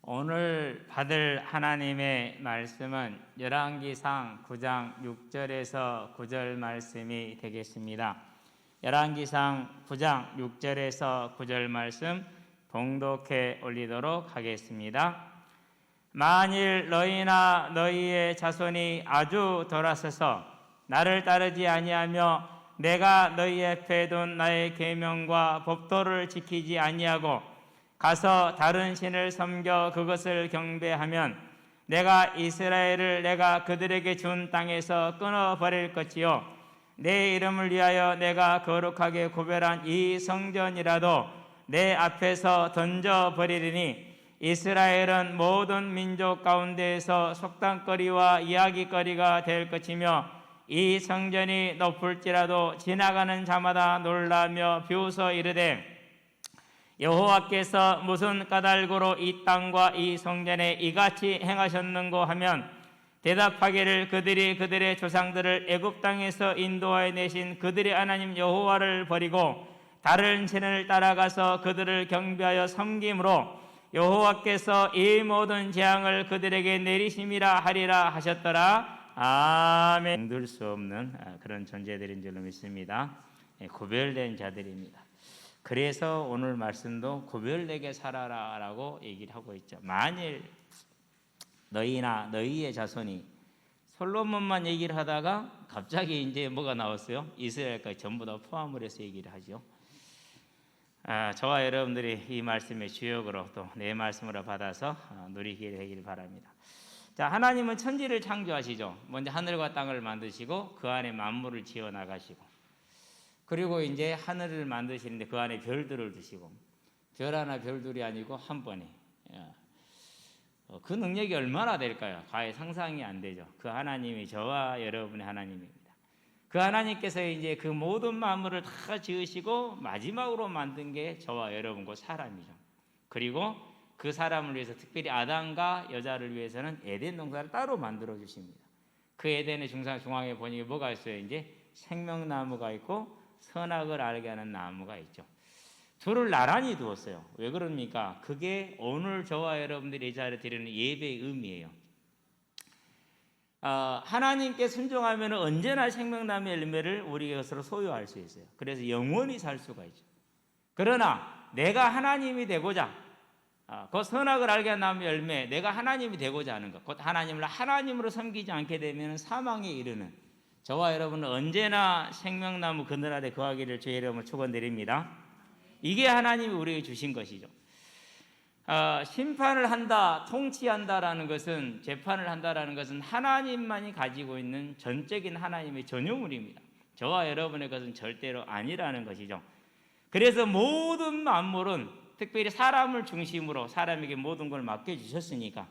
오늘 받을 하나님의 말씀은 열왕기상 9장 6절에서 9절 말씀이 되겠습니다. 열왕기상 9장 6절에서 9절 말씀 봉독해 올리도록 하겠습니다. 만일 너희나 너희의 자손이 아주 돌아서서 나를 따르지 아니하며 내가 너희 앞에 둔 나의 계명과 법도를 지키지 아니하고 가서 다른 신을 섬겨 그것을 경배하면 내가 이스라엘을 내가 그들에게 준 땅에서 끊어버릴 것이요 내 이름을 위하여 내가 거룩하게 구별한 이 성전이라도 내 앞에서 던져버리리니 이스라엘은 모든 민족 가운데에서 속담거리와 이야기거리가 될 것이며 이 성전이 높을지라도 지나가는 자마다 놀라며 비웃어 이르되 여호와께서 무슨 까닭으로 이 땅과 이 성전에 이같이 행하셨는고 하면 대답하기를 그들이 그들의 조상들을 애굽 땅에서 인도하여 내신 그들의 하나님 여호와를 버리고 다른 신을 따라가서 그들을 경배하여 섬김으로 여호와께서 이 모든 재앙을 그들에게 내리심이라 하리라 하셨더라. 아멘. 들 수 없는 그런 존재들인 줄로 믿습니다. 구별된 자들입니다. 그래서 오늘 말씀도 구별되게 살아라 라고 얘기를 하고 있죠. 만일 너희나 너희의 자손이 솔로몬만 얘기를 하다가 갑자기 이제 뭐가 나왔어요? 이스라엘까지 전부 다 포함을 해서 얘기를 하죠. 저와 여러분들이 이 말씀의 주역으로 또 내 말씀으로 받아서 누리게 되기를 바랍니다. 자, 하나님은 천지를 창조하시죠. 먼저 하늘과 땅을 만드시고 그 안에 만물을 지어 나가시고 그리고 이제 하늘을 만드시는데 그 안에 별들을 두시고 별 하나 별둘이 아니고 한 번에 그 능력이 얼마나 될까요? 과연 상상이 안 되죠. 그 하나님이 저와 여러분의 하나님입니다. 그 하나님께서 이제 그 모든 만물을 다 지으시고 마지막으로 만든 게 저와 여러분과 사람이죠. 그리고 그 사람을 위해서 특별히 아담과 여자를 위해서는 에덴 동산을 따로 만들어 주십니다. 그 에덴의 중앙에 보니 뭐가 있어요? 이제 생명나무가 있고 선악을 알게 하는 나무가 있죠. 둘을 나란히 두었어요. 왜 그럽니까? 그게 오늘 저와 여러분들이 이 자리에 드리는 예배의 의미예요. 하나님께 순종하면 언제나 생명나무의 열매를 우리 것으로 소유할 수 있어요. 그래서 영원히 살 수가 있죠. 그러나 내가 하나님이 되고자 그 선악을 알게 하는 나무의 열매, 내가 하나님이 되고자 하는 것, 곧 하나님을 하나님으로 섬기지 않게 되면 사망에 이르는 저와 여러분은 언제나 생명나무 그늘 아래 거하기를 주의 이름으로 축원드립니다. 이게 하나님이 우리에게 주신 것이죠. 심판을 한다, 통치한다라는 것은, 재판을 한다라는 것은 하나님만이 가지고 있는 전적인 하나님의 전유물입니다. 저와 여러분의 것은 절대로 아니라는 것이죠. 그래서 모든 만물은 특별히 사람을 중심으로 사람에게 모든 걸 맡겨주셨으니까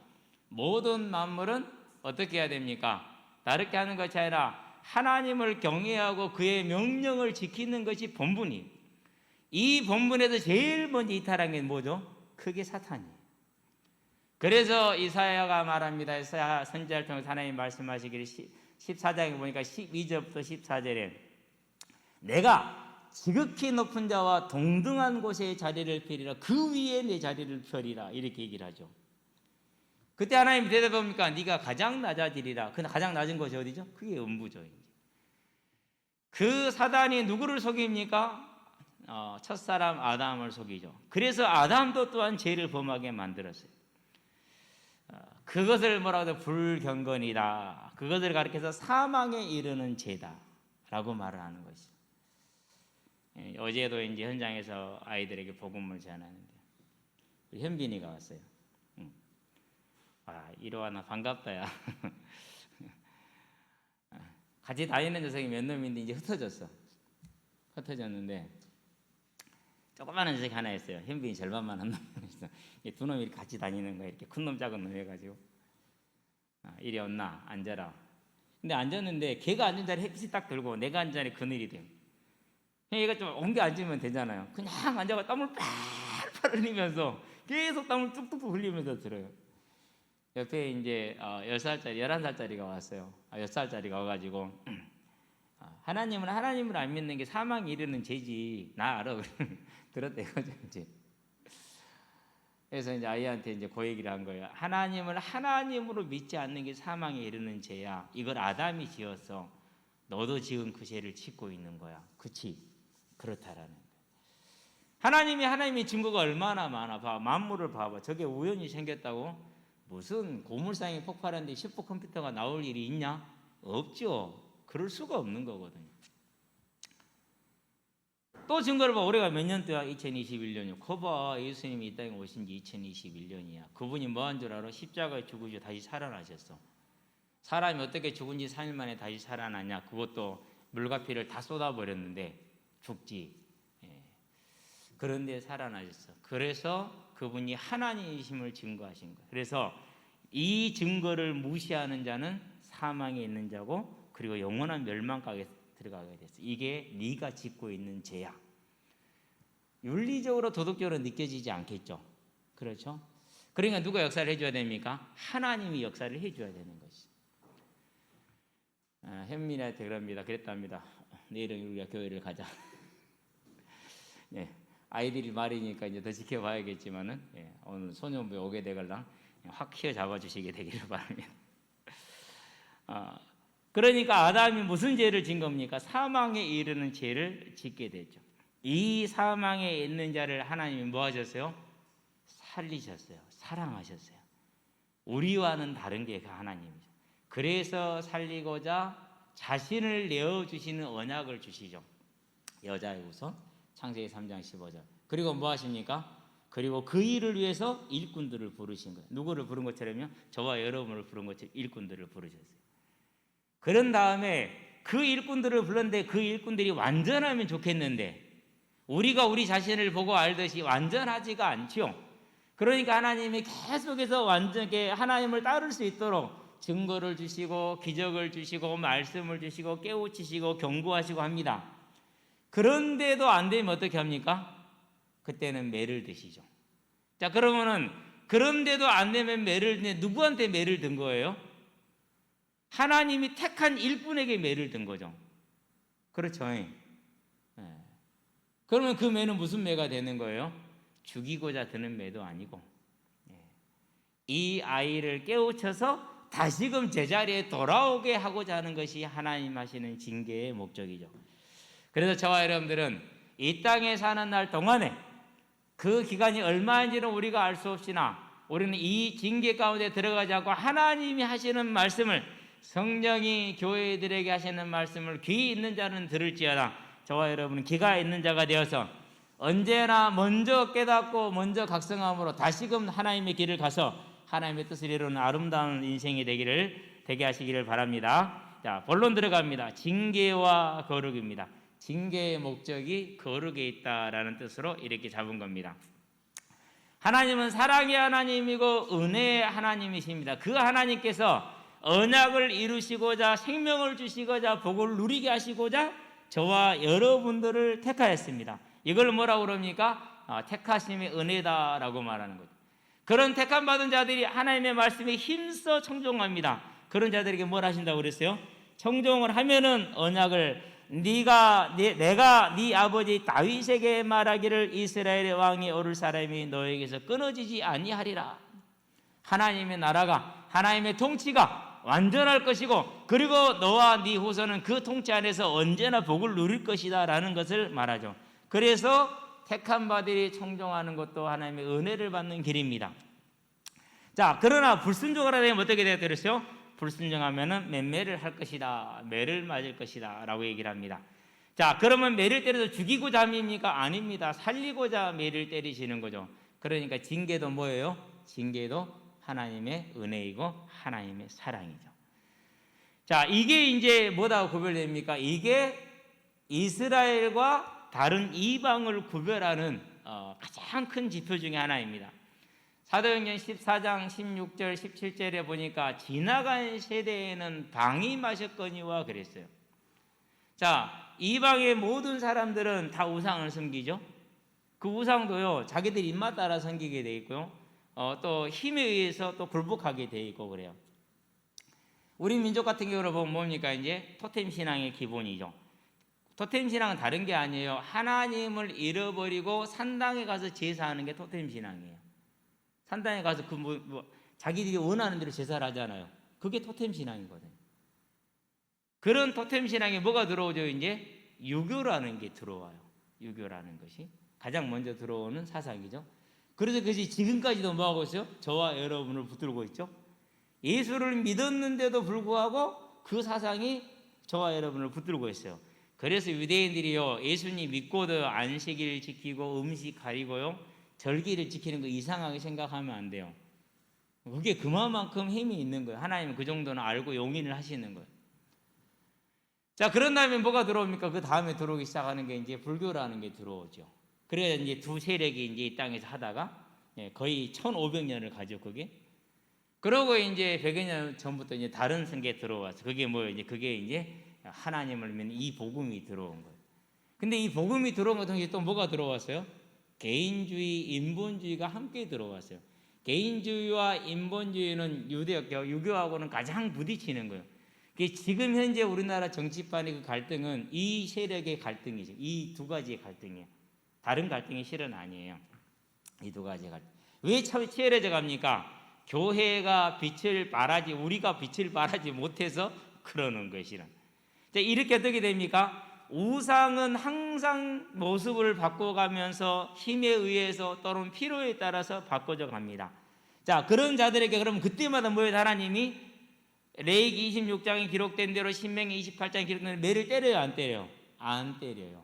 모든 만물은 어떻게 해야 됩니까? 다르게 하는 것이 아니라 하나님을 경외하고 그의 명령을 지키는 것이 본분이에요. 이 본분에서 제일 먼저 이탈한 게 뭐죠? 그게 사탄이에요. 그래서 이사야가 말합니다. 이사야 선지자를 통해서 하나님 말씀하시기를 14장에 보니까 12절부터 14절에 내가 지극히 높은 자와 동등한 곳에 자리를 펴리라 그 위에 내 자리를 펴리라 이렇게 얘기를 하죠. 그때 하나님이 대답합니까? 네가 가장 낮아지리라. 그 가장 낮은 곳이 어디죠? 그게 음부죠. 그 사단이 누구를 속입니까? 첫사람 아담을 속이죠. 그래서 아담도 또한 죄를 범하게 만들었어요. 그것을 뭐라고 해서 불경건이다. 그것을 가리켜서 사망에 이르는 죄다라고 말을 하는 것이죠. 어제도 이제 현장에서 아이들에게 복음을 전하는데 우리 현빈이가 왔어요. 이리와 나 반갑다야. 같이 다니는 녀석이 몇 놈인데 이제 흩어졌는데 조그마한 녀석이 하나 있어요. 현빈이 절반만 한 놈 있어. 두 놈이 같이 다니는 거야. 이렇게 큰 놈 작은 놈 해가지고 이리 왔나 앉아라. 근데 앉았는데 걔가 앉은 자리 햇빛이 딱 들고 내가 앉은 자리 그늘이 돼요. 얘가 좀 옮겨 앉으면 되잖아요. 그냥 앉아가 땀을 팔팔 흘리면서 계속 땀을 뚝뚝 흘리면서 들어요. 옆에 이제 10살짜리, 11살짜리가 왔어요. 6살짜리가 와가지고 하나님은 하나님을 안 믿는 게 사망에 이르는 죄지 나 알아. 들었대요. 이제 그래서 이제 아이한테 이제 그 얘기를 한 거예요. 하나님을 하나님으로 믿지 않는 게 사망에 이르는 죄야. 이걸 아담이 지었어. 너도 지금 그 죄를 짓고 있는 거야. 그치? 그렇다라는 거예요. 하나님의 증거가 얼마나 많아. 봐. 만물을 봐봐. 저게 우연히 생겼다고? 무슨 고물상이 폭발하는데 슈퍼컴퓨터가 나올 일이 있냐? 없죠. 그럴 수가 없는 거거든요. 또 증거를 봐. 올해가 몇 년도야? 2021년이요. 거봐. 예수님이 이 땅에 오신 지 2021년이야. 그분이 뭐 한 줄 알아? 십자가에 죽으시고 다시 살아나셨어. 사람이 어떻게 죽은 지 3일 만에 다시 살아나냐? 그것도 물과 피를 다 쏟아버렸는데 죽지. 그런데 살아나셨어. 그래서 그분이 하나님이심을 증거하신 거예요. 그래서 이 증거를 무시하는 자는 사망에 있는 자고 그리고 영원한 멸망가에 들어가게 됐어. 이게 네가 짓고 있는 죄야. 윤리적으로 도덕적으로 느껴지지 않겠죠. 그렇죠? 그러니까 누가 역사를 해줘야 됩니까? 하나님이 역사를 해줘야 되는 것이. 현민이한테 그럽니다. 그랬답니다. 내일은 우리가 교회를 가자. 네, 아이들이 말이니까 이제 더 지켜봐야겠지만은 오늘 소년부에 오게 되걸랑 확 휘어잡아 주시게 되기를 바랍니다. 그러니까 아담이 무슨 죄를 진 겁니까? 사망에 이르는 죄를 짓게 됐죠. 이 사망에 있는 자를 하나님이 뭐 하셨어요? 살리셨어요. 사랑하셨어요. 우리와는 다른 게 그 하나님이죠. 그래서 살리고자 자신을 내어주시는 언약을 주시죠. 여자의 우선 창세기 3장 15절. 그리고 뭐 하십니까? 그리고 그 일을 위해서 일꾼들을 부르신 거예요. 누구를 부른 것처럼요? 저와 여러분을 부른 것처럼 일꾼들을 부르셨어요. 그런 다음에 그 일꾼들을 불렀는데 그 일꾼들이 완전하면 좋겠는데 우리가 우리 자신을 보고 알듯이 완전하지가 않죠. 그러니까 하나님이 계속해서 완전하게 하나님을 따를 수 있도록 증거를 주시고 기적을 주시고 말씀을 주시고 깨우치시고 경고하시고 합니다. 그런데도 안 되면 어떻게 합니까? 그때는 매를 드시죠. 자, 그러면은 그런데도 안 되면 매를 드는데 누구한테 매를 든 거예요? 하나님이 택한 일꾼에게 매를 든 거죠. 그렇죠. 그러면 그 매는 무슨 매가 되는 거예요? 죽이고자 드는 매도 아니고 이 아이를 깨우쳐서 다시금 제자리에 돌아오게 하고자 하는 것이 하나님 하시는 징계의 목적이죠. 그래서 저와 여러분들은 이 땅에 사는 날 동안에 그 기간이 얼마인지는 우리가 알 수 없으나 우리는 이 징계 가운데 들어가지 않고 하나님이 하시는 말씀을 성령이 교회들에게 하시는 말씀을 귀 있는 자는 들을지어다. 저와 여러분은 귀가 있는 자가 되어서 언제나 먼저 깨닫고 먼저 각성함으로 다시금 하나님의 길을 가서 하나님의 뜻을 이루는 아름다운 인생이 되게 하시기를 바랍니다. 자, 본론 들어갑니다. 징계와 거룩입니다. 징계의 목적이 거룩에 있다라는 뜻으로 이렇게 잡은 겁니다. 하나님은 사랑의 하나님이고 은혜의 하나님이십니다. 그 하나님께서 언약을 이루시고자 생명을 주시고자 복을 누리게 하시고자 저와 여러분들을 택하였습니다. 이걸 뭐라고 그럽니까? 택하심의 은혜다라고 말하는 거죠. 그런 택함 받은 자들이 하나님의 말씀에 힘써 청종합니다. 그런 자들에게 뭘 하신다고 그랬어요? 청종을 하면은 언약을 내가 네 아버지 다윗에게 말하기를 이스라엘의 왕이 오를 사람이 너에게서 끊어지지 아니하리라. 하나님의 나라가 하나님의 통치가 완전할 것이고 그리고 너와 네 후손은 그 통치 안에서 언제나 복을 누릴 것이다 라는 것을 말하죠. 그래서 택한 바들이 청종하는 것도 하나님의 은혜를 받는 길입니다. 자, 그러나 불순종하라 되면 어떻게 되어 그랬어요? 불순종하면은 매를 할 것이다, 매를 맞을 것이다 라고 얘기를 합니다. 자, 그러면 매를 때려서 죽이고자 함입니까? 아닙니다. 살리고자 매를 때리시는 거죠. 그러니까 징계도 뭐예요? 징계도 하나님의 은혜이고 하나님의 사랑이죠. 자, 이게 이제 뭐라고 구별됩니까? 이게 이스라엘과 다른 이방을 구별하는 가장 큰 지표 중에 하나입니다. 사도행전 14장 16절 17절에 보니까 지나간 세대에는 방이 마셨거니와 그랬어요. 자, 이방의 모든 사람들은 다 우상을 섬기죠. 그 우상도요 자기들 입맛 따라 섬기게 돼 있고요, 또 힘에 의해서 또 굴복하게 돼 있고 그래요. 우리 민족 같은 경우로 보면 뭡니까? 이제 토템 신앙의 기본이죠. 토템 신앙은 다른 게 아니에요. 하나님을 잃어버리고 산당에 가서 제사하는 게 토템 신앙이에요. 산당에 가서 자기들이 원하는 대로 제사를 하잖아요. 그게 토템 신앙이거든요. 그런 토템 신앙에 뭐가 들어오죠? 이제 유교라는 게 들어와요. 유교라는 것이 가장 먼저 들어오는 사상이죠. 그래서 그것이 지금까지도 뭐하고 있어요? 저와 여러분을 붙들고 있죠. 예수를 믿었는데도 불구하고 그 사상이 저와 여러분을 붙들고 있어요. 그래서 유대인들이요, 예수님 믿고도 안식일 지키고 음식 가리고요, 절기를 지키는 거 이상하게 생각하면 안 돼요. 그게 그만큼 힘이 있는 거예요. 하나님은 그 정도는 알고 용인을 하시는 거예요. 자, 그런 다음에 뭐가 들어옵니까? 그 다음에 들어오기 시작하는 게 이제 불교라는 게 들어오죠. 그래야 이제 두 세력이 이제 이 땅에서 하다가 거의 1500년을 가죠, 그게. 그러고 이제 100여 년 전부터 이제 다른 성계 들어와서 그게 뭐예요? 그게 이제 하나님을 믿는 이 복음이 들어온 거예요. 근데 이 복음이 들어온 것 동시에 또 뭐가 들어왔어요? 개인주의, 인본주의가 함께 들어왔어요. 개인주의와 인본주의는 유교하고는 가장 부딪히는 거예요. 지금 현재 우리나라 정치판의 그 갈등은 이 세력의 갈등이죠. 이 두 가지의 갈등이에요. 다른 갈등이 실은 아니에요. 이 두 가지의 갈등. 왜 치열해져 갑니까? 교회가 빛을 발하지, 우리가 빛을 발하지 못해서 그러는 것이라. 이렇게 어떻게 됩니까? 우상은 항상 모습을 바꿔가면서 힘에 의해서 또는 필요에 따라서 바꿔져 갑니다. 자, 그런 자들에게 그러면 그때마다 뭐예요? 하나님이 레위기 26장에 기록된 대로 신명기 28장에 기록된 대로 매를 때려요, 안 때려요? 안 때려요.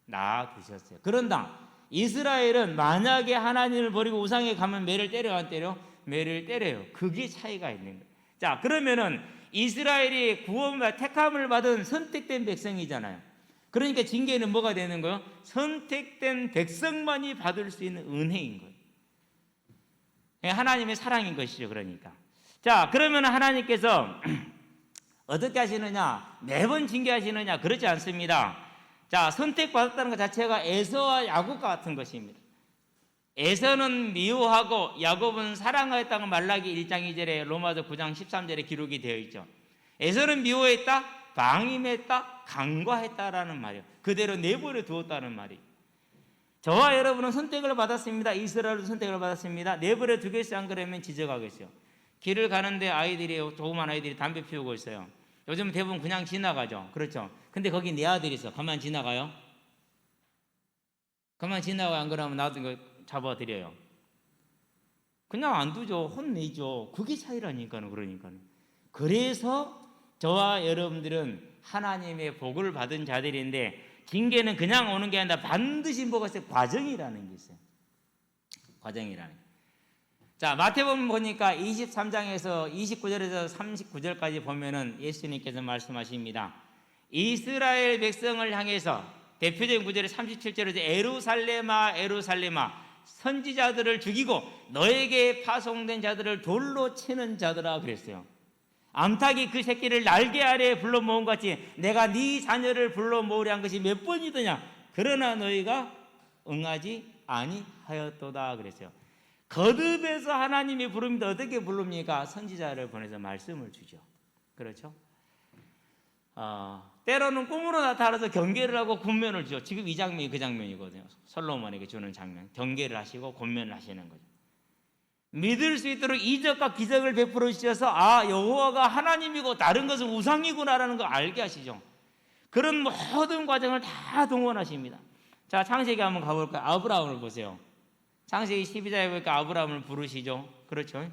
놔두셨어요. 그런다 이스라엘은 만약에 하나님을 버리고 우상에 가면 매를 때려, 안 때려? 매를 때려요. 그게 차이가 있는 거예요. 자, 그러면은 이스라엘이 구원과 택함을 받은 선택된 백성이잖아요. 그러니까 징계는 뭐가 되는 거예요? 선택된 백성만이 받을 수 있는 은혜인 거예요. 하나님의 사랑인 것이죠. 그러니까. 자, 그러면 하나님께서 어떻게 하시느냐? 매번 징계하시느냐? 그렇지 않습니다. 자, 선택받았다는 것 자체가 에서와 야곱과 같은 것입니다. 에서는 미워하고 야곱은 사랑하였다고 말라기 1장 2절에 로마서 9장 13절에 기록이 되어 있죠. 에서는 미워했다, 방임했다, 간과했다라는 말이에요. 그대로 내버려 두었다는 말이에요. 저와 여러분은 선택을 받았습니다. 이스라엘도 선택을 받았습니다. 내버려 두겠어요? 안 그러면 지적하겠어요. 길을 가는데 아이들이, 조그만 아이들이 담배 피우고 있어요. 요즘 대부분 그냥 지나가죠. 그렇죠. 근데 거기 내 아들이 있어. 가만 지나가요? 가만 지나가요? 안 그러면 나도 이거 잡아드려요. 그냥 안 두죠. 혼내죠. 그게 차이라니까요. 그러니까요. 그래서 저와 여러분들은 하나님의 복을 받은 자들인데 징계는 그냥 오는 게 아니라 반드시 뭐가 있어요? 과정이라는 게 있어요. 과정이라는 게. 자, 마태복음 보니까 23장에서 29절에서 39절까지 보면은 예수님께서 말씀하십니다. 이스라엘 백성을 향해서 대표적인 구절의 37절에서 에루살렘아 에루살렘아 선지자들을 죽이고 너에게 파송된 자들을 돌로 치는 자들아 그랬어요. 암탉이 그 새끼를 날개 아래에 불러 모은 것 같이 내가 네 자녀를 불러 모으려 한 것이 몇 번이더냐. 그러나 너희가 응하지 아니하였도다 그랬어요. 거듭해서 하나님이 부릅니다. 어떻게 부릅니까? 선지자를 보내서 말씀을 주죠. 그렇죠? 때로는 꿈으로 나타나서 경계를 하고 권면을 주죠. 지금 이 장면이 그 장면이거든요. 솔로몬에게 주는 장면. 경계를 하시고 권면을 하시는 거죠. 믿을 수 있도록 이적과 기적을 베풀어 주셔서 여호와가 하나님이고 다른 것은 우상이구나라는 걸 알게 하시죠. 그런 모든 과정을 다 동원하십니다. 자, 창세기 한번 가볼까요? 아브라함을 보세요. 창세기 12장에 보니까 아브라함을 부르시죠. 그렇죠?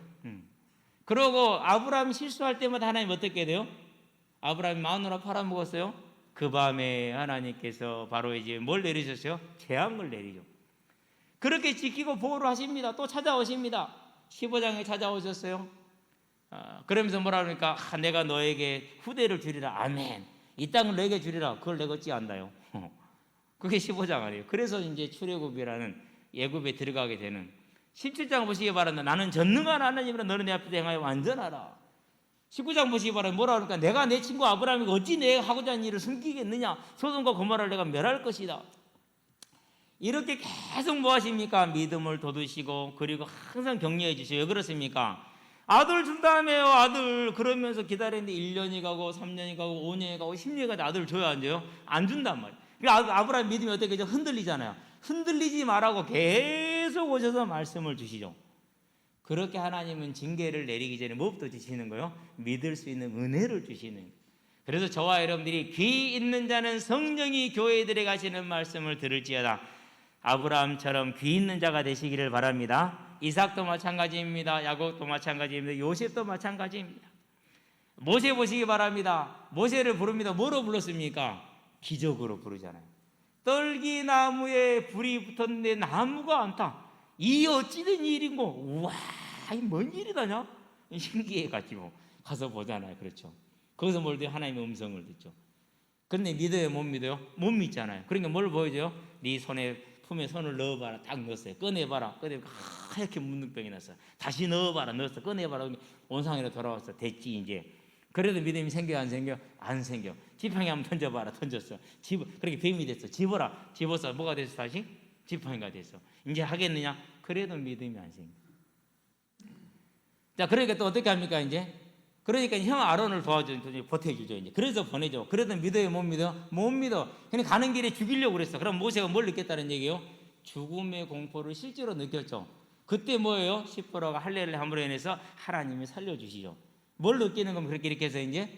그러고 아브라함이 실수할 때마다 하나님 어떻게 돼요? 아브라함이 마누라 팔아먹었어요. 그 밤에 하나님께서 바로 이제 뭘 내리셨어요? 재앙을 내리죠. 그렇게 지키고 보호를 하십니다. 또 찾아오십니다. 15장에 찾아오셨어요. 그러면서 뭐라 그러니까 내가 너에게 후대를 주리라. 아멘. 이 땅을 내게 주리라. 그걸 내가 어찌 안다요? 그게 15장 아니에요. 그래서 이제 출애굽이라는 예굽에 들어가게 되는 17장 보시기 바랍니다. 나는 전능한 하나님이라 너는 내 앞에서 행하여 완전하라. 19장 보시기 바랍니다. 뭐라 그러니까 내가 내 친구 아브라함이 어찌 내가 하고자 하는 일을 숨기겠느냐. 소돔과 고모라를 내가 멸할 것이다. 이렇게 계속 뭐 하십니까? 믿음을 돋우시고 그리고 항상 격려해 주시고 왜 그렇습니까? 아들 준다며요. 아들. 그러면서 기다리는데 1년이 가고 3년이 가고 5년이 가고 10년이 가도 아들을 줘야 안 돼요? 안 준단 말이에요. 아브라함 믿음이 어떻게 흔들리잖아요. 흔들리지 말라고 계속 계속 오셔서 말씀을 주시죠. 그렇게 하나님은 징계를 내리기 전에 무엇부터 주시는 거예요? 믿을 수 있는 은혜를 주시는 거예요. 그래서 저와 여러분들이 귀 있는 자는 성령이 교회들에 가시는 말씀을 들을지어다. 아브라함처럼 귀 있는 자가 되시기를 바랍니다. 이삭도 마찬가지입니다. 야곱도 마찬가지입니다. 요셉도 마찬가지입니다. 모세 보시기 바랍니다. 모세를 부릅니다. 뭐로 불렀습니까? 기적으로 부르잖아요. 떨기나무에 불이 붙었는데 나무가 안 타. 이 어찌된 일인고? 우와, 이 뭔 일이다냐? 신기해가지고 가서 보잖아요. 그렇죠. 거기서 뭘 돼요? 하나님의 음성을 듣죠. 그런데 믿어요? 못 믿어요? 못 믿잖아요. 그러니까 뭘 보여줘요? 네 손에 품에 손을 넣어봐라. 딱 넣었어요. 꺼내봐라. 꺼내봐. 하얗게 문둥병이 났어요. 다시 넣어봐라. 넣었어. 꺼내봐라. 원상으로 돌아왔어. 됐지 이제. 그래도 믿음이 생겨 안 생겨? 안 생겨. 지팡이 한번 던져봐라. 던졌어. 그렇게 뱀이 됐어. 집어라. 집어서 뭐가 됐어? 다시 지팡이가 됐어. 이제 하겠느냐? 그래도 믿음이 안 생겨. 자, 그러니까 또 어떻게 합니까 이제? 그러니까 형 아론을 버텨주죠 이제. 그래서 보내죠. 그래도 믿어요? 못 믿어? 못 믿어. 그냥 가는 길에 죽이려고 그랬어. 그럼 모세가 뭘 느꼈다는 얘기예요? 죽음의 공포를 실제로 느꼈죠. 그때 뭐예요? 십보라가 할례를 함으로 인해서 하나님이 살려주시죠. 뭘 느끼는 겁니까? 그렇게 이렇게 해서 이제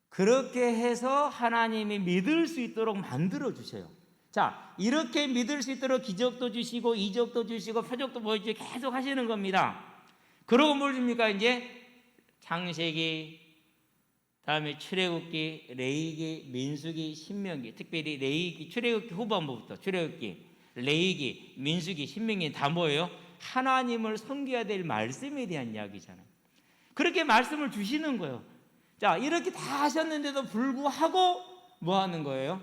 그렇게 해서 하나님이 믿을 수 있도록 만들어 주셔요. 자, 이렇게 믿을 수 있도록 기적도 주시고 이적도 주시고 표적도 보여주시고 계속 하시는 겁니다. 그러고 뭘 줍니까 이제? 창세기, 다음에 출애굽기, 레위기, 민수기, 신명기, 특별히 레위기, 출애굽기 후반부부터 출애굽기, 레위기, 민수기, 신명기 다 뭐예요? 하나님을 섬겨야 될 말씀에 대한 이야기잖아요. 그렇게 말씀을 주시는 거예요. 자, 이렇게 다 하셨는데도 불구하고 뭐 하는 거예요?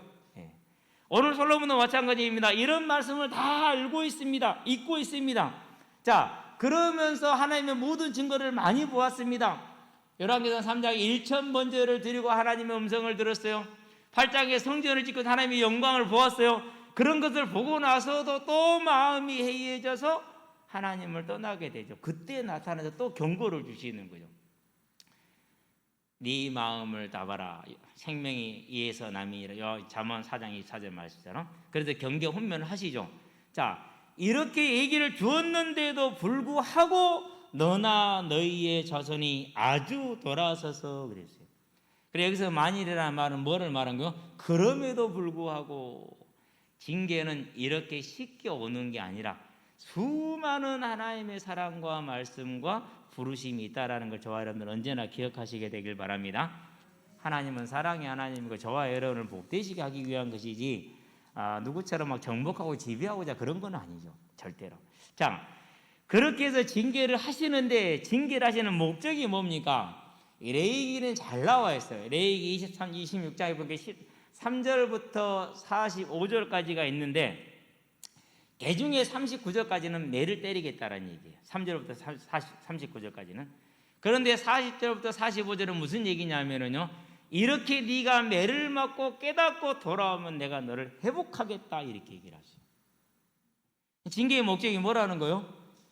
오늘 솔로몬도 마찬가지입니다. 이런 말씀을 다 알고 있습니다. 잊고 있습니다. 자, 그러면서 하나님의 모든 증거를 많이 보았습니다. 열왕기상 3장에 1000번제를 드리고 하나님의 음성을 들었어요. 8장에 성전을 짓고 하나님의 영광을 보았어요. 그런 것을 보고 나서도 또 마음이 해이해져서 하나님을 떠나게 되죠. 그때 나타나서 또 경고를 주시는 거죠. 네 마음을 다봐라. 생명이 이에서 남이라. 잠언 4장 24절 말씀처럼. 그래서 경계 혼면을 하시죠. 자, 이렇게 얘기를 주었는데도 불구하고 너나 너희의 자손이 아주 돌아서서 그랬어요. 그래 여기서 만일이라는 말은 뭐를 말한 거예요? 그럼에도 불구하고 징계는 이렇게 쉽게 오는 게 아니라 수많은 하나님의 사랑과 말씀과 부르심이 있다라는 걸 저와 여러분들 언제나 기억하시게 되길 바랍니다. 하나님은 사랑의 하나님이고 저와 여러분을 복되시게 하기 위한 것이지 누구처럼 막 정복하고 지배하고자 그런 건 아니죠. 절대로. 자, 그렇게 해서 징계를 하시는데 징계를 하시는 목적이 뭡니까? 레위기는 잘 나와 있어요. 레위기 23, 26장에 보니까 3절부터 45절까지가 있는데 그 중에 39절까지는 매를 때리겠다라는 얘기예요. 3절부터 39절까지는. 그런데 40절부터 45절은 무슨 얘기냐면요, 이렇게 네가 매를 맞고 깨닫고 돌아오면 내가 너를 회복하겠다 이렇게 얘기를 하죠. 징계의 목적이 뭐라는 거예요?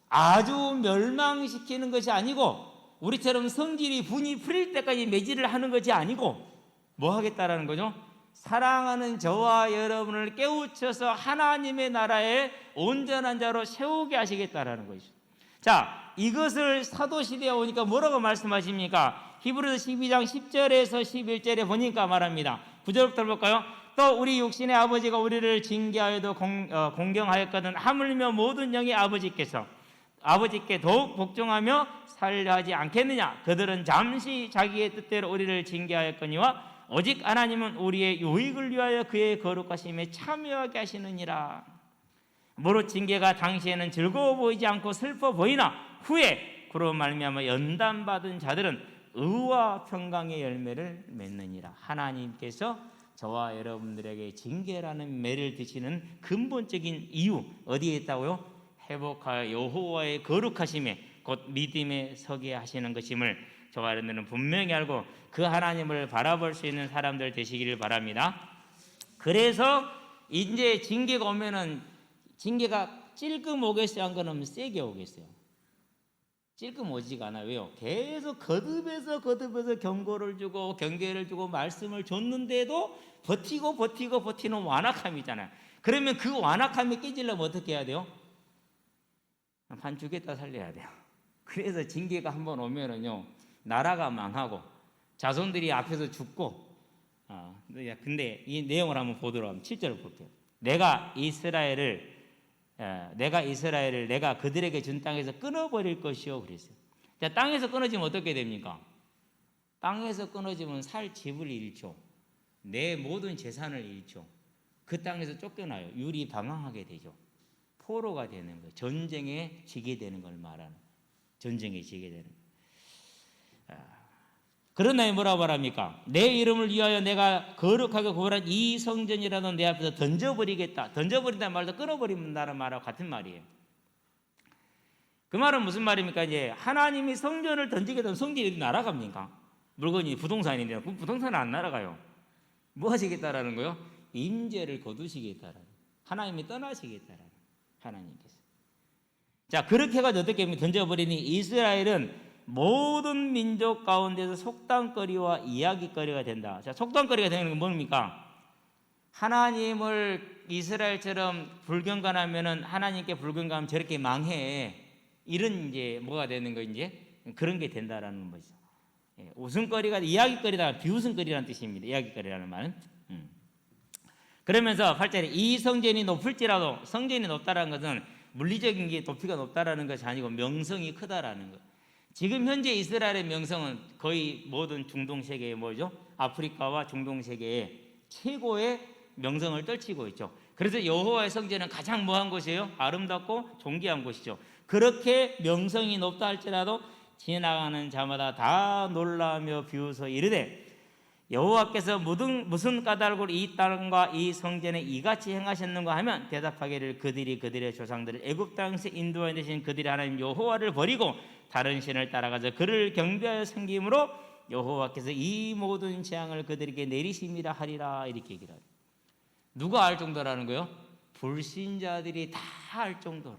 아주 멸망시키는 것이 아니고 우리처럼 성질이 분이 풀릴 때까지 매질을 하는 것이 아니고 뭐 하겠다라는 거죠? 사랑하는 저와 여러분을 깨우쳐서 하나님의 나라에 온전한 자로 세우게 하시겠다라는 것이죠. 자, 이것을 사도시대에 오니까 뭐라고 말씀하십니까? 히브리서 12장 10절에서 11절에 보니까 말합니다. 9절부터 볼까요? 또 우리 육신의 아버지가 우리를 징계하여도 공경하였거든 하물며 모든 영의 아버지께 더욱 복종하며 살려 하지 않겠느냐? 그들은 잠시 자기의 뜻대로 우리를 징계하였거니와 오직 하나님은 우리의 유익을 위하여 그의 거룩하심에 참여하게 하시느니라. 무릇 징계가 당시에는 즐거워 보이지 않고 슬퍼 보이나 후에 그로 말미암아 연단받은 자들은 의와 평강의 열매를 맺느니라. 하나님께서 저와 여러분들에게 징계라는 매를 드시는 근본적인 이유 어디에 있다고요? 회복하여 여호와의 거룩하심에 곧 믿음에 서게 하시는 것임을 저와 여러분들은 분명히 알고 그 하나님을 바라볼 수 있는 사람들 되시기를 바랍니다. 그래서 이제 징계가 오면은 징계가 찔끔 오겠어요? 안 그러면 세게 오겠어요? 찔끔 오지가 않아요. 왜요? 계속 거듭해서 경고를 주고 경계를 주고 말씀을 줬는데도 버티는 완악함이잖아요. 그러면 그 완악함이 깨지려면 어떻게 해야 돼요? 반 죽였다 살려야 돼요. 그래서 징계가 한번 오면은요, 나라가 망하고 자손들이 앞에서 죽고. 근데 이 내용을 한번 보도록 하면 7절을 볼게요. 내가 이스라엘을 내가 그들에게 준 땅에서 끊어버릴 것이요 그랬어요. 자, 땅에서 끊어지면 어떻게 됩니까? 땅에서 끊어지면 살 집을 잃죠. 내 모든 재산을 잃죠. 그 땅에서 쫓겨나요. 유리방황하게 되죠. 포로가 되는 거예요. 전쟁에 지게 되는 걸 말하는. 전쟁에 지게 되는 거예요. 그러나 뭐라고 말합니까? 내 이름을 위하여 내가 거룩하게 구별한 이 성전이라도 내 앞에서 던져버리겠다. 던져버린다는 말도 끊어버린다는 말하고 같은 말이에요. 그 말은 무슨 말입니까? 이제 하나님이 성전을 던지게 되면 성전이 날아갑니까? 물건이 부동산인데 부동산은 안 날아가요. 뭐 하시겠다라는 거요? 임재를 거두시겠다라는, 하나님이 떠나시겠다라는, 하나님께서. 자, 그렇게 해가지고 어떻게 하면 던져버리니 이스라엘은 모든 민족 가운데서 속담거리와 이야기거리가 된다. 자, 속담거리가 되는 건 뭡니까? 하나님을 이스라엘처럼 불경건하면은, 하나님께 불경건하면 저렇게 망해. 이런 이제 뭐가 되는 거, 이제 그런 게 된다라는 거죠. 웃음거리가 이야기거리다, 비웃음거리라는 뜻입니다. 이야기거리라는 말은. 그러면서 8절에 이 성전이 높을지라도, 성전이 높다라는 것은 물리적인 게 높이가 높다라는 것이 아니고 명성이 크다라는 것. 지금 현재 이스라엘의 명성은 거의 모든 중동 세계의 뭐죠? 아프리카와 중동 세계의 최고의 명성을 떨치고 있죠. 그래서 여호와의 성전은 가장 뭐한 곳이에요? 아름답고 존귀한 곳이죠. 그렇게 명성이 높다 할지라도 지나가는 자마다 다 놀라며 비웃어 이르되 여호와께서 무슨 까닭으로 이 땅과 이 성전에 이같이 행하셨는가 하면 대답하기를 그들이 그들의 조상들을 애굽 땅에서 인도하여 내신 그들의 하나님 여호와를 버리고 다른 신을 따라가서 그를 경배하여 섬김으로 여호와께서 이 모든 재앙을 그들에게 내리심이라 하리라. 이렇게 얘기를 해요. 누가 알 정도라는 거예요? 불신자들이 다 알 정도로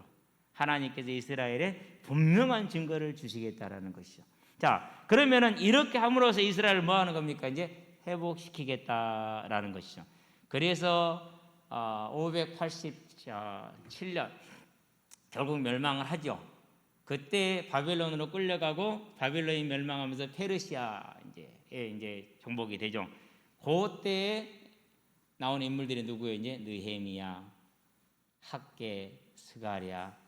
하나님께서 이스라엘에 분명한 증거를 주시겠다라는 것이죠. 자, 그러면은 이렇게 함으로써 이스라엘을 뭐 하는 겁니까? 이제 회복시키겠다라는 것이죠. 그래서 587년 결국 멸망을 하죠. 그때 바벨론으로 끌려가고 바벨론이 멸망하면서 페르시아 이제 정복이 되죠. 그때 나온 인물들이 누구예요? 이제 느헤미야, 학개, 스가랴,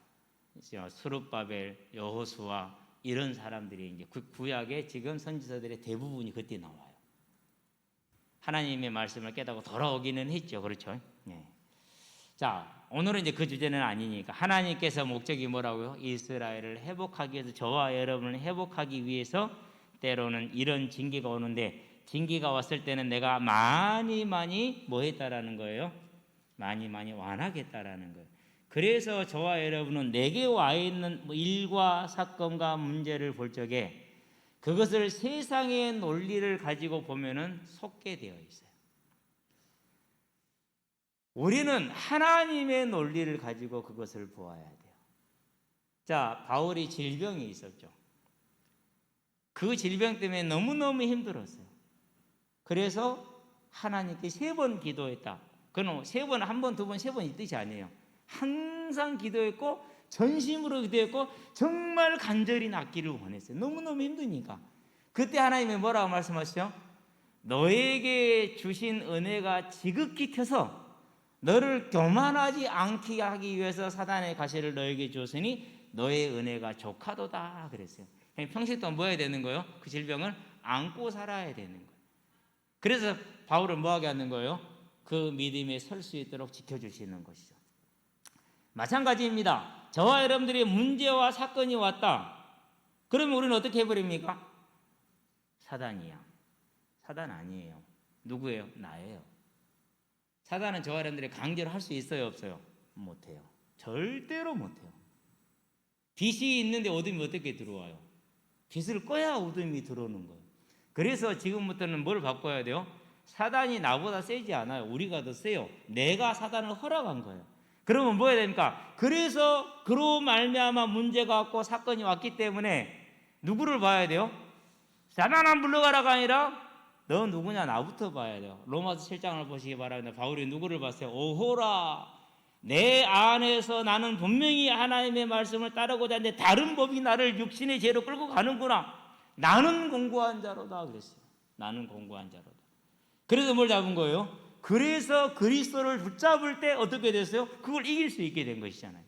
스룹바벨, 여호수아 이런 사람들이 이제 구약의 지금 선지서들의 대부분이 그때 나와요. 하나님의 말씀을 깨닫고 돌아오기는 했죠. 그렇죠? 네. 자, 오늘은 이제 그 주제는 아니니까 하나님께서 목적이 뭐라고요? 이스라엘을 회복하기 위해서, 저와 여러분을 회복하기 위해서 때로는 이런 징계가 오는데, 징계가 왔을 때는 내가 많이 뭐 했다라는 거예요? 많이 완하겠다라는 거예요. 그래서 저와 여러분은 내게 와 있는 일과 사건과 문제를 볼 적에 그것을 세상의 논리를 가지고 보면은 속게 되어 있어요. 우리는 하나님의 논리를 가지고 그것을 보아야 돼요. 자, 바울이 질병이 있었죠. 그 질병 때문에 너무너무 힘들었어요. 그래서 하나님께 3번 기도했다. 그건 3번, 1번, 2번, 3번 이 뜻이 아니에요. 항상 기도했고 전심으로 기도했고 정말 간절히 낫기를 원했어요. 너무너무 힘드니까. 그때 하나님이 뭐라고 말씀하시죠? 너에게 주신 은혜가 지극히 커서 너를 교만하지 않게 하기 위해서 사단의 가시를 너에게 주었으니 너의 은혜가 족하도다 그랬어요. 평생 동안 뭐 해야 되는 거예요? 그 질병을 안고 살아야 되는 거예요. 그래서 바울은 뭐 하게 하는 거예요? 그 믿음에 설 수 있도록 지켜주시는 것이죠. 마찬가지입니다. 저와 여러분들이 문제와 사건이 왔다. 그러면 우리는 어떻게 해버립니까? 사단이야. 사단 아니에요. 누구예요? 나예요. 사단은 저와 여러분들이 강제로 할 수 있어요? 없어요? 못해요. 절대로 못해요. 빛이 있는데 어둠이 어떻게 들어와요? 빛을 꺼야 어둠이 들어오는 거예요. 그래서 지금부터는 뭘 바꿔야 돼요? 사단이 나보다 세지 않아요. 우리가 더 세요. 내가 사단을 허락한 거예요. 그러면 뭐 해야 됩니까? 그래서 그로 말미암아 문제가 왔고 사건이 왔기 때문에 누구를 봐야 돼요? 사단아 물러가라가 아니라 너 누구냐? 나부터 봐야 돼요. 로마서 7장을 보시기 바랍니다. 바울이 누구를 봤어요? 오호라, 내 안에서 나는 분명히 하나님의 말씀을 따르고자 하는데 다른 법이 나를 육신의 죄로 끌고 가는구나. 나는 공고한 자로다 그랬어요. 나는 공고한 자로다. 그래서 뭘 잡은 거예요? 그래서 그리스도를 붙잡을 때 어떻게 됐어요? 그걸 이길 수 있게 된 것이잖아요.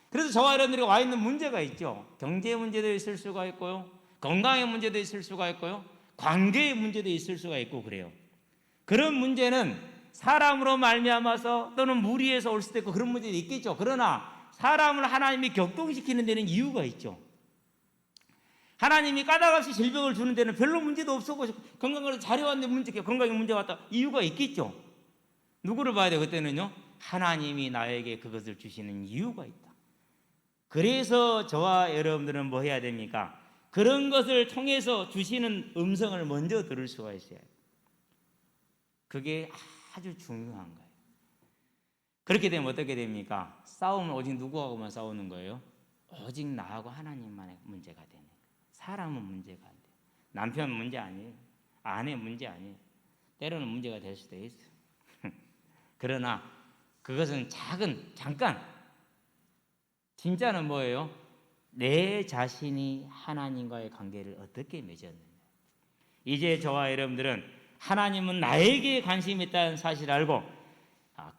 그래서 저와 여러분들이 와 있는 문제가 있죠. 경제 문제도 있을 수가 있고요. 건강의 문제도 있을 수가 있고요. 관계의 문제도 있을 수가 있고 그래요. 그런 문제는 사람으로 말미암아서 또는 무리에서 올 수도 있고 그런 문제도 있겠죠. 그러나 사람을 하나님이 격동시키는 데는 이유가 있죠. 하나님이 까닭없이 질병을 주는 데는 별로 문제도 없었고 건강을 잘해왔는데 건강에 문제가 왔다. 이유가 있겠죠. 누구를 봐야 돼요? 그때는요. 하나님이 나에게 그것을 주시는 이유가 있다. 그래서 저와 여러분들은 뭐 해야 됩니까? 그런 것을 통해서 주시는 음성을 먼저 들을 수가 있어요. 그게 아주 중요한 거예요. 그렇게 되면 어떻게 됩니까? 싸움은 오직 누구하고만 싸우는 거예요? 오직 나하고 하나님만의 문제가 되는 거예요. 사람은 문제가 안 돼요. 남편 문제 아니에요. 아내 문제 아니에요. 때로는 문제가 될 수도 있어요. 그러나 그것은 잠깐 진짜는 뭐예요? 내 자신이 하나님과의 관계를 어떻게 맺었느냐. 이제 저와 여러분들은 하나님은 나에게 관심이 있다는 사실을 알고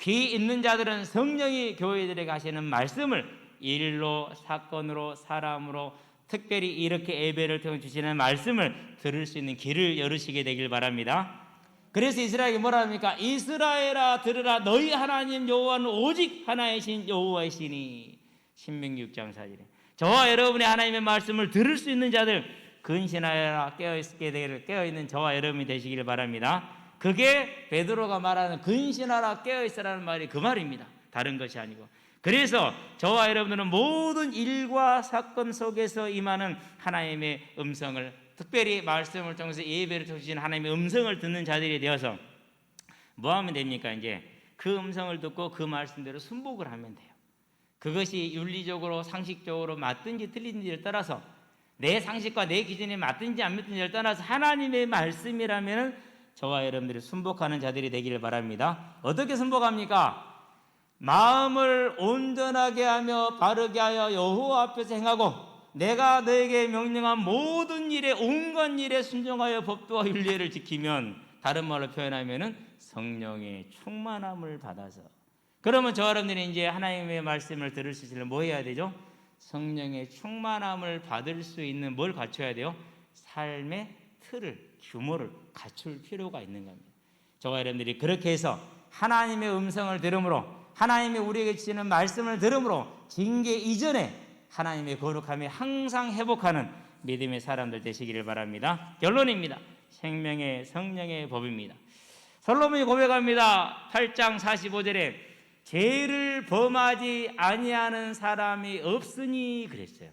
귀 있는 자들은 성령이 교회들에게 하시는 말씀을 일로 사건으로 사람으로 특별히 이렇게 예배를 통해 주시는 말씀을 들을 수 있는 길을 열으시게 되길 바랍니다. 그래서 이스라엘이 뭐라 합니까? 이스라엘아 들으라 너희 하나님 여호와는 오직 하나이신 여호와이시니. 신명기 6장 4절에 저와 여러분의 하나님의 말씀을 들을 수 있는 자들 근신하여라 깨어있는 저와 여러분이 되시길 바랍니다. 그게 베드로가 말하는 근신하라 깨어있으라는 말이 그 말입니다. 다른 것이 아니고. 그래서 저와 여러분들은 모든 일과 사건 속에서 임하는 하나님의 음성을 특별히 말씀을 통해서 예배를 통해 하나님의 음성을 듣는 자들이 되어서 뭐 하면 됩니까? 이제 그 음성을 듣고 그 말씀대로 순복을 하면 돼요. 그것이 윤리적으로 상식적으로 맞든지 틀린지를 따라서 내 상식과 내 기준에 맞든지 안 맞든지를 떠나서 하나님의 말씀이라면 저와 여러분들이 순복하는 자들이 되기를 바랍니다. 어떻게 순복합니까? 마음을 온전하게 하며 바르게 하여 여호와 앞에서 행하고 내가 너에게 명령한 모든 일에 온갖 일에 순종하여 법도와 윤례를 지키면 다른 말로 표현하면 성령의 충만함을 받아서 그러면 저와 여러분들이 이제 하나님의 말씀을 들을 수 있으려면 뭐 해야 되죠? 성령의 충만함을 받을 수 있는 뭘 갖춰야 돼요? 삶의 틀을, 규모를 갖출 필요가 있는 겁니다. 저와 여러분들이 그렇게 해서 하나님의 음성을 들음으로 하나님이 우리에게 주시는 말씀을 들음으로 징계 이전에 하나님의 거룩함에 항상 회복하는 믿음의 사람들 되시기를 바랍니다. 결론입니다. 생명의 성령의 법입니다. 솔로몬이 고백합니다. 8장 45절에 죄를 범하지 아니하는 사람이 없으니 그랬어요.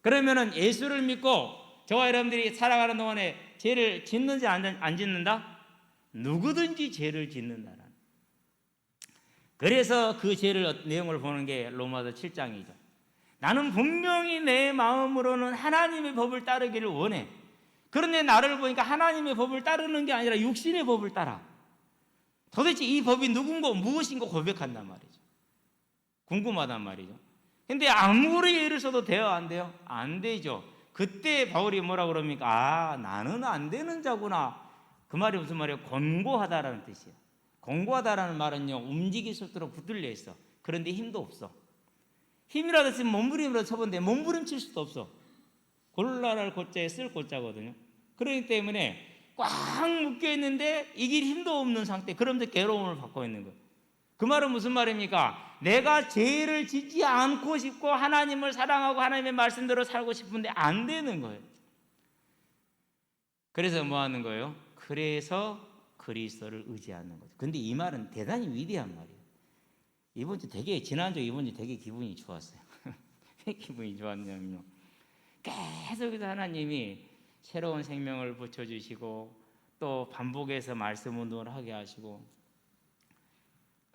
그러면은 예수를 믿고 저와 여러분들이 살아가는 동안에 죄를 짓는지 안 짓는다? 누구든지 죄를 짓는다는. 그래서 그 죄를 내용을 보는 게 로마서 7장이죠. 나는 분명히 내 마음으로는 하나님의 법을 따르기를 원해. 그런데 나를 보니까 하나님의 법을 따르는 게 아니라 육신의 법을 따라. 도대체 이 법이 누군고 무엇인고 고백한단 말이죠. 궁금하단 말이죠. 근데 아무리 예를 써도 돼요, 안 돼요? 안 되죠. 그때 바울이 뭐라 그럽니까? 나는 안 되는 자구나. 그 말이 무슨 말이에요? 권고하다라는 뜻이에요. 권고하다라는 말은요, 움직일 수 없도록 붙들려 있어. 그런데 힘도 없어. 힘이라도 쓰면 몸부림이라도 쳐본데 몸부림칠 수도 없어. 골라랄 골자에 쓸 골자거든요. 그렇기 때문에 꽉 묶여있는데 이길 힘도 없는 상태, 그러면서 괴로움을 받고 있는 거예요. 그 말은 무슨 말입니까? 내가 죄를 짓지 않고 싶고 하나님을 사랑하고 하나님의 말씀대로 살고 싶은데 안 되는 거예요. 그래서 뭐 하는 거예요? 그래서 그리스도를 의지하는 거죠. 근데 이 말은 대단히 위대한 말이에요. 이번 주 되게, 지난주 이번 주 되게 기분이 좋았어요. 왜 기분이 좋았냐면요, 계속해서 하나님이 새로운 생명을 붙여주시고 또 반복해서 말씀 운동을 하게 하시고,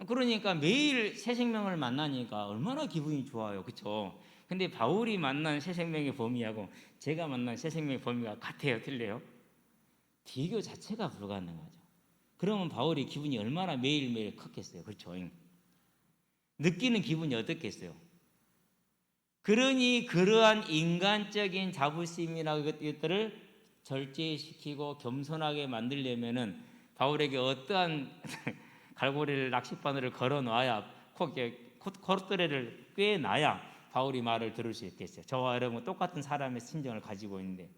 그러니까 매일 새 생명을 만나니까 얼마나 기분이 좋아요. 그렇죠? 근데 바울이 만난 새 생명의 범위하고 제가 만난 새 생명의 범위가 같아요, 틀려요? 비교 자체가 불가능하죠. 그러면 바울이 기분이 얼마나 매일매일 컸겠어요. 그렇죠? 느끼는 기분이 어떻겠어요? 그러니 그러한 인간적인 자부심이나 이것들을 절제시키고 겸손하게 만들려면은 바울에게 어떠한 갈고리를 낚싯바늘을 걸어 놔야 콧대를 꿰 놔야 바울이 말을 들을 수 있겠어요. 저와 여러분 똑같은 사람의 심정을 가지고 있는데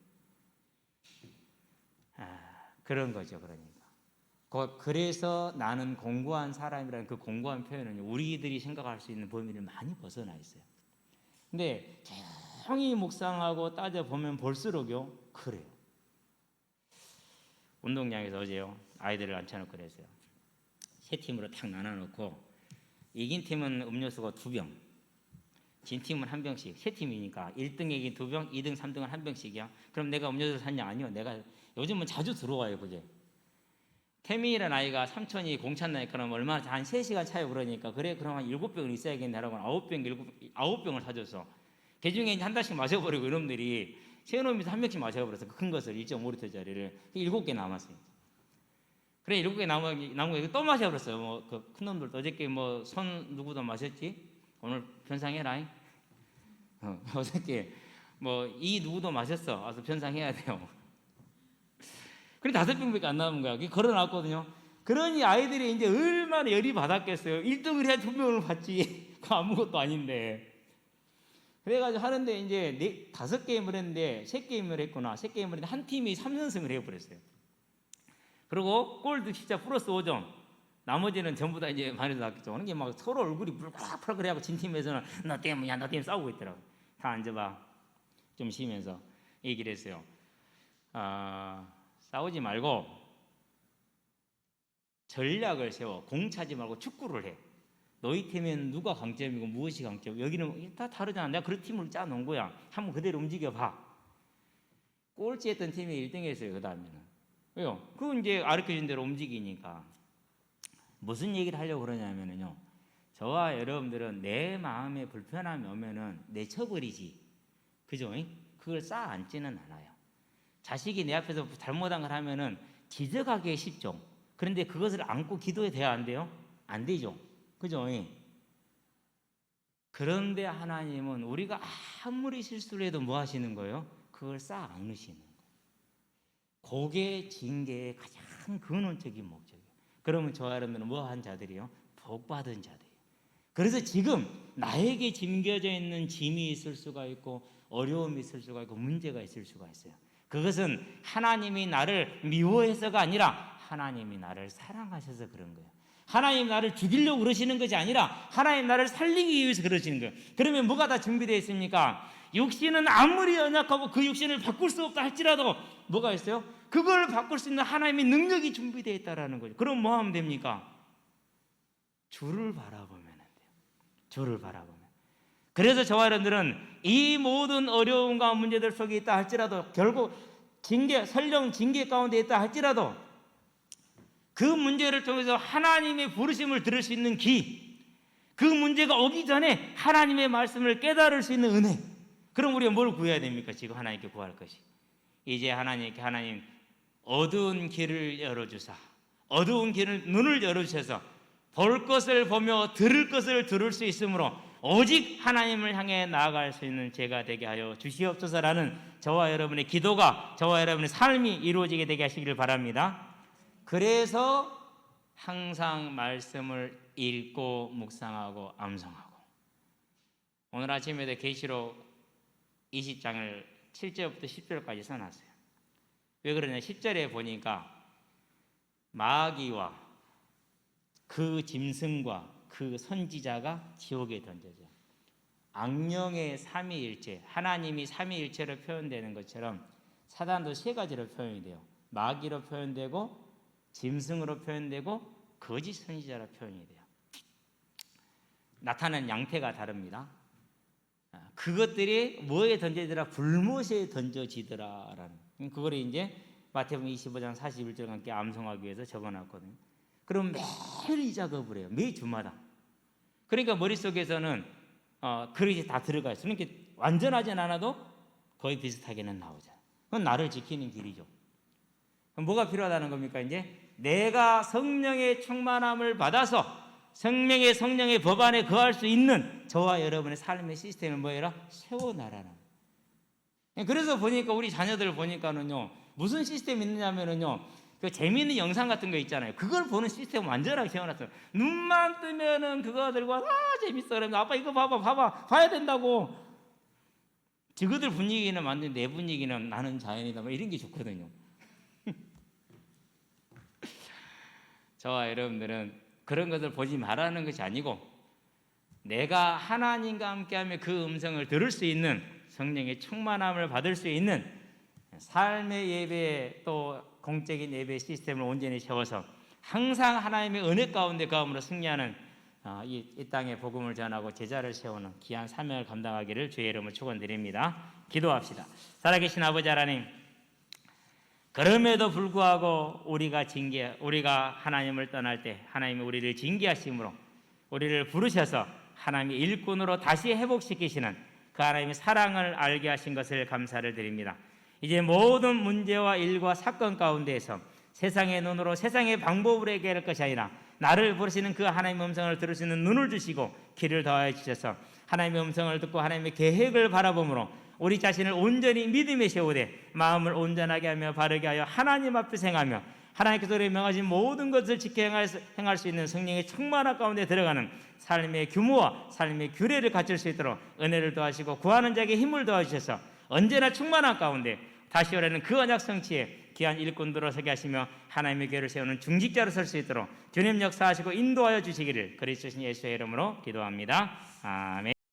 그런 거죠. 그러니까 그래서 나는 공고한 사람이라는 그 공고한 표현은 우리들이 생각할 수 있는 범위를 많이 벗어나 있어요. 근데 조용히 묵상하고 따져보면 볼수록요 그래요. 운동장에서 어제요 아이들을 앉혀놓고 그랬어요. 세 팀으로 탁 나눠놓고 이긴 팀은 음료수가 2병, 진 팀은 1병씩. 세 팀이니까 1등에게 2병, 2등, 3등은 1병씩이야. 그럼 내가 음료수를 샀냐? 아니요. 내가 요즘은 자주 들어와요 그게. 태민이라는 아이가 삼촌이 공찬 나니까 그럼 얼마나 한 3시간 차이 그러니까 그래 그럼 한 7병은 있어야겠네라고 9병을 사줬어. 그 중에 한 달씩 마셔버리고 이놈들이 세놈이서 1병씩 마셔버렸어. 큰 것을 1.5리터짜리를 7개 남았어요. 그래 7개 남은 또 마셔버렸어요. 뭐 그 큰 놈들도 어저께 뭐 손 누구도 마셨지? 오늘 변상해라. 어저께 뭐 이 누구도 마셨어. 와서 변상해야 돼요. 그래 5병밖에 안 남은 거야. 그게 걸어놨거든요. 그러니 아이들이 이제 얼마나 열이 받았겠어요. 1등을 해야 2병을 받지. 그거 아무것도 아닌데. 그래가지고 하는데 이제 5게임을 했는데 3게임을 했구나. 3게임을 했는데 한 팀이 3연승을 해버렸어요. 그리고 골도 진짜 플러스 5점. 나머지는 전부 다 이제 많이 나왔겠죠. 그런 게 막 서로 얼굴이 불кра불кра 그래갖고 진 팀에서는 너 때문이야, 너 때문에 싸우고 있더라고. 다 앉아봐. 좀 쉬면서 얘기를 했어요. 싸우지 말고 전략을 세워. 공 차지 말고 축구를 해. 너희 팀은 누가 강점이고 무엇이 강점? 여기는 다 다르잖아. 내가 그 팀을 짜놓은 거야. 한번 그대로 움직여봐. 꼴찌했던 팀이 1등 했어요. 그 다음에는. 왜요? 그건 이제 가르쳐준 대로 움직이니까. 무슨 얘기를 하려고 그러냐면요. 저와 여러분들은 내 마음에 불편함이 오면은 내쳐버리지. 그죠? 그걸 쌓아 앉지는 않아요. 자식이 내 앞에서 잘못한 걸 하면은 지적하기 쉽죠. 그런데 그것을 안고 기도해 돼야 안 돼요? 안 되죠. 그죠? 그런데 하나님은 우리가 아무리 실수를 해도 뭐 하시는 거예요? 그걸 쌓아 안으시는 거예요. 그게 징계의 가장 근원적인 목적이에요. 그러면 저와 여러분들은 뭐 한 자들이요? 복 받은 자들이에요. 그래서 지금 나에게 짐겨져 있는 짐이 있을 수가 있고 어려움이 있을 수가 있고 문제가 있을 수가 있어요. 그것은 하나님이 나를 미워해서가 아니라 하나님이 나를 사랑하셔서 그런 거예요. 하나님 나를 죽이려고 그러시는 것이 아니라 하나님 나를 살리기 위해서 그러시는 거예요. 그러면 뭐가 다 준비되어 있습니까? 육신은 아무리 연약하고 그 육신을 바꿀 수 없다 할지라도 뭐가 있어요? 그걸 바꿀 수 있는 하나님의 능력이 준비되어 있다는 거죠. 그럼 뭐 하면 됩니까? 주를 바라보면 돼요. 주를 바라보면. 그래서 저와 여러분들은 이 모든 어려움과 문제들 속에 있다 할지라도 결국 설령 징계 가운데 있다 할지라도 그 문제를 통해서 하나님의 부르심을 들을 수 있는 그 문제가 오기 전에 하나님의 말씀을 깨달을 수 있는 은혜. 그럼 우리가 뭘 구해야 됩니까? 지금 하나님께 구할 것이. 이제 하나님께 하나님 어두운 길을 열어주사. 어두운 길을 눈을 열어주셔서 볼 것을 보며 들을 것을 들을 수 있으므로 오직 하나님을 향해 나아갈 수 있는 제가 되게 하여 주시옵소서라는 저와 여러분의 기도가 저와 여러분의 삶이 이루어지게 되게 하시기를 바랍니다. 그래서 항상 말씀을 읽고 묵상하고 암송하고 오늘 아침에도 계시록 20장을 7절부터 10절까지 써놨어요. 왜 그러냐? 10절에 보니까 마귀와 그 짐승과 그 선지자가 지옥에 던져져. 악령의 삼위일체, 하나님이 삼위일체로 표현되는 것처럼 사단도 3가지로 표현이 돼요. 마귀로 표현되고 짐승으로 표현되고 거짓 선지자로 표현이 돼요. 나타나는 양태가 다릅니다. 그것들이 뭐에 던져지더라? 불못에 던져지더라라는. 그거를 이제 마태복음 25장 41절과 함께 암송하기 위해서 적어놨거든요. 그럼 매일 이 작업을 해요. 매 주마다. 그러니까 머릿속에서는 그릇이 다 들어가 있어요. 그러니까 완전하진 않아도 거의 비슷하게는 나오잖아요. 그건 나를 지키는 길이죠. 그럼 뭐가 필요하다는 겁니까? 이제 내가 성령의 충만함을 받아서 생명의 성령의 법 안에 거할 수 있는 저와 여러분의 삶의 시스템을 뭐해라? 세워나라는. 그래서 보니까 우리 자녀들 보니까는요, 무슨 시스템이 있느냐면은요, 그 재미있는 영상 같은 거 있잖아요. 그걸 보는 시스템을 완전하게 세워놨어요. 눈만 뜨면은 그거 들고 재밌어 그러면 아빠 이거 봐봐 봐야 된다고. 저거들 분위기는 맞는데 내 분위기는 나는 자연이다 뭐 이런 게 좋거든요. 저와 여러분들은 그런 것을 보지 말라는 것이 아니고 내가 하나님과 함께하며 그 음성을 들을 수 있는 성령의 충만함을 받을 수 있는 삶의 예배 또 공적인 예배 시스템을 온전히 세워서 항상 하나님의 은혜 가운데 거함으로 승리하는 이 땅에 복음을 전하고 제자를 세우는 귀한 사명을 감당하기를 주의 이름으로 축원드립니다. 기도합시다. 살아계신 아버지 하나님, 그럼에도 불구하고 우리가 하나님을 떠날 때 하나님이 우리를 징계하심으로 우리를 부르셔서 하나님의 일꾼으로 다시 회복시키시는 그 하나님의 사랑을 알게 하신 것을 감사를 드립니다. 이제 모든 문제와 일과 사건 가운데에서 세상의 눈으로 세상의 방법으로 해결할 것이 아니라 나를 부르시는 그 하나님의 음성을 들을 수 있는 눈을 주시고 귀를 더하여 주셔서 하나님의 음성을 듣고 하나님의 계획을 바라봄으로 우리 자신을 온전히 믿음에 세우되 마음을 온전하게 하며 바르게 하여 하나님 앞에 행하며 하나님께서 우리에게 명하신 모든 것을 지켜 행할 수 있는 성령의 충만함 가운데 들어가는 삶의 규모와 삶의 규례를 갖출 수 있도록 은혜를 더하시고 구하는 자에게 힘을 더하셔서 언제나 충만한 가운데 다시 오라는 그 언약 성취에 귀한 일꾼들로 서게 하시며 하나님의 교회를 세우는 중직자로 설 수 있도록 주님 역사하시고 인도하여 주시기를 그리스도 예수의 이름으로 기도합니다. 아멘.